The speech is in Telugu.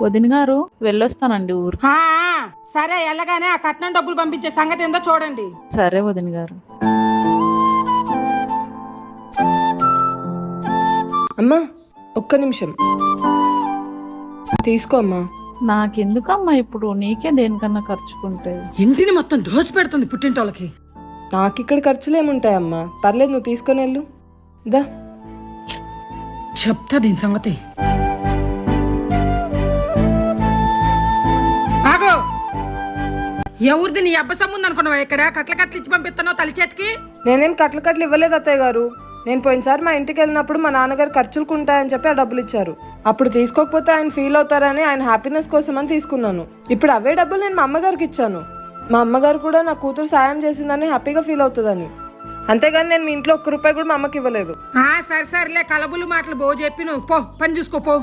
వదిన గారు వెళ్ళొస్తానండి ఊరు. ఆ, సరే ఎలాగానే ఆ కట్నం డబ్బులు పంపించే సంగతి ఏందో చూడండి. సరే వదిన గారు. అమ్మా ఒక్క నిమిషం తీసుకో అమ్మా. నాకెందుకమ్మా ఇప్పుడు, నీకే దేనికన్నా ఖర్చుకుంటే. ఇంటిని మొత్తం దోసి పెడుతుంది పుట్టింటోళ్ళకి. నాకు ఇక్కడ ఖర్చులు ఏముంటాయమ్మా, పర్లేదు నువ్వు తీసుకొని వెళ్ళు. దా చెప్తా దీని సంగతి. ఆగో, ఎవరిది నీ అబ్బ సమ్ముంది అనుకున్నావా? ఇక్కడ కట్ల కట్లు ఇచ్చి పంపిస్తున్నావు తల్లి చేతికి. నేనేం కట్లు ఇవ్వలేదు అత్తయ్య గారు. నేను పోయినసారి మా ఇంటికి వెళ్ళినప్పుడు మా నాన్నగారు ఖర్చులకు ఉంటాయని చెప్పి ఆ డబ్బులు ఇచ్చారు. అప్పుడు తీసుకోకపోతే ఆయన ఫీల్ అవుతారని ఆయన హ్యాపీనెస్ కోసం అని తీసుకున్నాను. ఇప్పుడు అవే డబ్బులు నేను మా అమ్మగారికి ఇచ్చాను. మా అమ్మగారు కూడా నా కూతురు సాయం చేసిందని హ్యాపీగా ఫీల్ అవుతుందని. అంతేగాని నేను మీ ఇంట్లో ఒక్క రూపాయి కూడా మా అమ్మకి ఇవ్వలేదు. సరే సరేలే, కలబులు మాటలు బో చెప్పి నువ్వు పో, పని చూసుకో పో.